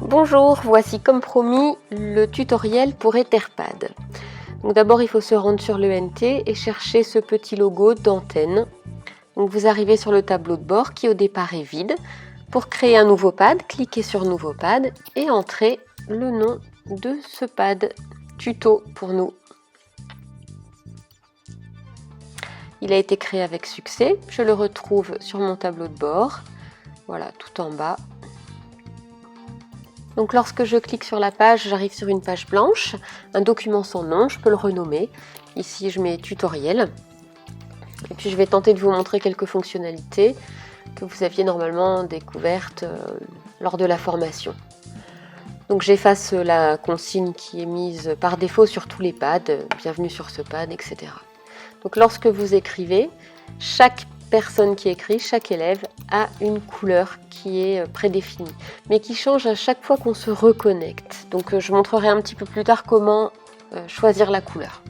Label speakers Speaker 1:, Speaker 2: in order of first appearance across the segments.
Speaker 1: Bonjour, voici comme promis le tutoriel pour Etherpad. Donc d'abord il faut se rendre sur l'ENT et chercher ce petit logo d'antenne. Donc vous arrivez sur le tableau de bord qui au départ est vide. Pour créer un nouveau pad, cliquez sur Nouveau pad et entrez le nom de ce pad, tuto pour nous. Il a été créé avec succès, je le retrouve sur mon tableau de bord, voilà tout en bas. Donc lorsque je clique sur la page, j'arrive sur une page blanche, un document sans nom, je peux le renommer. Ici je mets tutoriel. Et puis je vais tenter de vous montrer quelques fonctionnalités que vous aviez normalement découvertes lors de la formation. Donc j'efface la consigne qui est mise par défaut sur tous les pads, bienvenue sur ce pad, etc. Donc lorsque vous écrivez, chaque personne qui écrit, chaque élève a une couleur qui est prédéfinie, mais qui change à chaque fois qu'on se reconnecte. Donc je montrerai un petit peu plus tard comment choisir la couleur.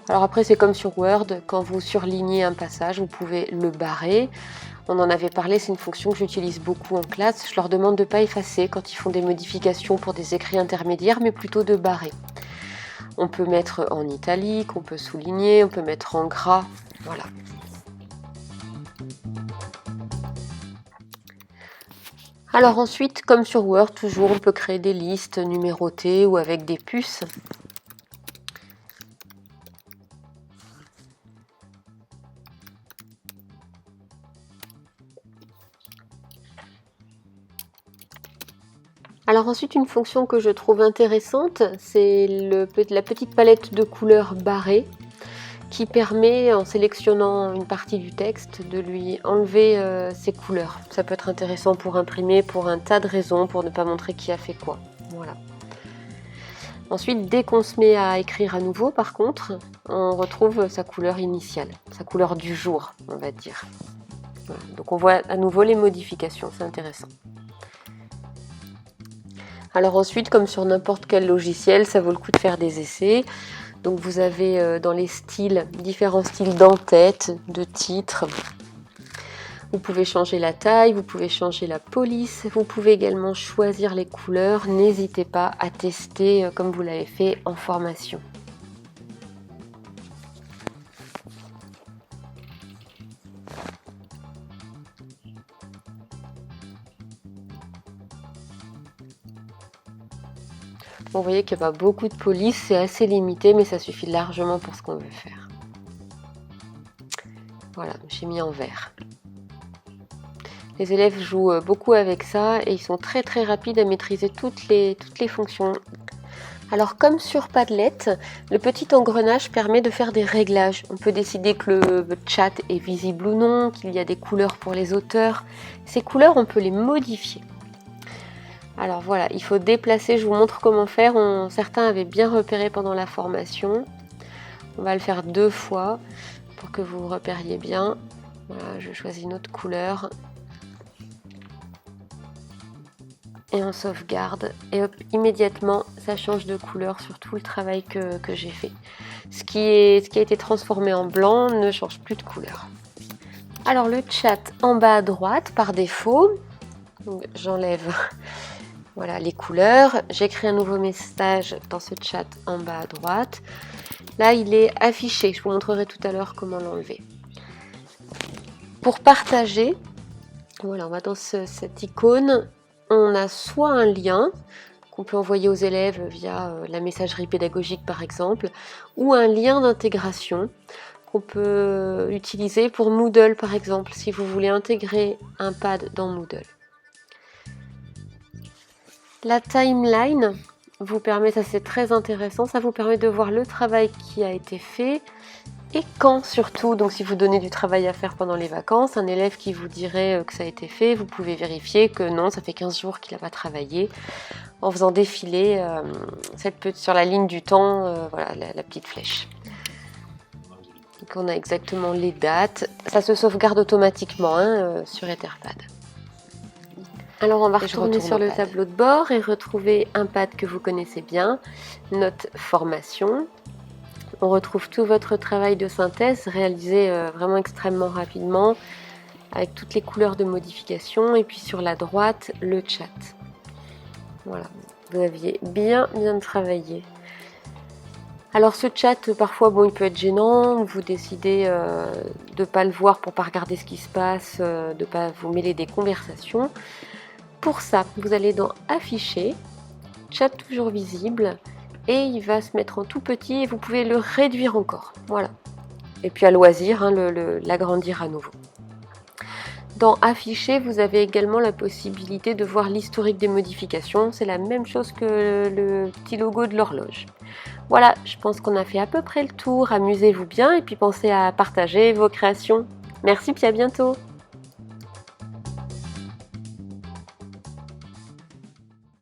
Speaker 1: Alors après c'est comme sur Word, quand vous surlignez un passage, vous pouvez le barrer. On en avait parlé, c'est une fonction que j'utilise beaucoup en classe. Je leur demande de ne pas effacer quand ils font des modifications pour des écrits intermédiaires, mais plutôt de barrer. On peut mettre en italique, on peut souligner, on peut mettre en gras, voilà. Alors ensuite, comme sur Word, toujours on peut créer des listes numérotées ou avec des puces. Alors ensuite, une fonction que je trouve intéressante, c'est la petite palette de couleurs barrées qui permet, en sélectionnant une partie du texte, de lui enlever ses couleurs. Ça peut être intéressant pour imprimer, pour un tas de raisons, pour ne pas montrer qui a fait quoi. Voilà. Ensuite, dès qu'on se met à écrire à nouveau, par contre, on retrouve sa couleur initiale, sa couleur du jour, on va dire. Voilà. Donc on voit à nouveau les modifications, c'est intéressant. Alors ensuite, comme sur n'importe quel logiciel, ça vaut le coup de faire des essais. Donc vous avez dans les styles, différents styles d'en-tête, de titres. Vous pouvez changer la taille, vous pouvez changer la police, vous pouvez également choisir les couleurs. N'hésitez pas à tester comme vous l'avez fait en formation. Bon, vous voyez qu'il n'y a pas beaucoup de police, c'est assez limité, mais ça suffit largement pour ce qu'on veut faire. Voilà, j'ai mis en vert. Les élèves jouent beaucoup avec ça et ils sont très rapides à maîtriser toutes les fonctions. Alors comme sur Padlet, le petit engrenage permet de faire des réglages. On peut décider que le chat est visible ou non, qu'il y a des couleurs pour les auteurs. Ces couleurs, on peut les modifier. Alors voilà, il faut déplacer, je vous montre comment faire. Certains avaient bien repéré pendant la formation. On va le faire 2 fois pour que vous repériez bien. Voilà, je choisis une autre couleur. Et on sauvegarde. Et hop, immédiatement, ça change de couleur sur tout le travail que j'ai fait. Ce qui a été transformé en blanc ne change plus de couleur. Alors le chat en bas à droite, par défaut, j'enlève... Voilà les couleurs, j'écris un nouveau message dans ce chat en bas à droite. Là, il est affiché, je vous montrerai tout à l'heure comment l'enlever. Pour partager, voilà, on va dans cette icône, on a soit un lien qu'on peut envoyer aux élèves via la messagerie pédagogique par exemple, ou un lien d'intégration qu'on peut utiliser pour Moodle par exemple, si vous voulez intégrer un pad dans Moodle. La timeline vous permet, ça c'est très intéressant, ça vous permet de voir le travail qui a été fait et quand surtout. Donc si vous donnez du travail à faire pendant les vacances, un élève qui vous dirait que ça a été fait, vous pouvez vérifier que non, ça fait 15 jours qu'il n'a pas travaillé en faisant défiler sur la ligne du temps, voilà, la petite flèche. Donc on a exactement les dates, ça se sauvegarde automatiquement sur Etherpad. Alors on va retourner sur le tableau de bord et retrouver un pad que vous connaissez bien, notre formation. On retrouve tout votre travail de synthèse réalisé vraiment extrêmement rapidement avec toutes les couleurs de modification, et puis sur la droite, le chat. Voilà, vous aviez bien travaillé. Alors ce chat, parfois, bon, il peut être gênant, vous décidez de ne pas le voir pour ne pas regarder ce qui se passe, de ne pas vous mêler des conversations. Pour ça, vous allez dans Afficher, chat toujours visible, et il va se mettre en tout petit et vous pouvez le réduire encore. Voilà. Et puis à loisir, hein, l'agrandir à nouveau. Dans Afficher, vous avez également la possibilité de voir l'historique des modifications. C'est la même chose que le petit logo de l'horloge. Voilà, je pense qu'on a fait à peu près le tour. Amusez-vous bien et puis pensez à partager vos créations. Merci, puis à bientôt.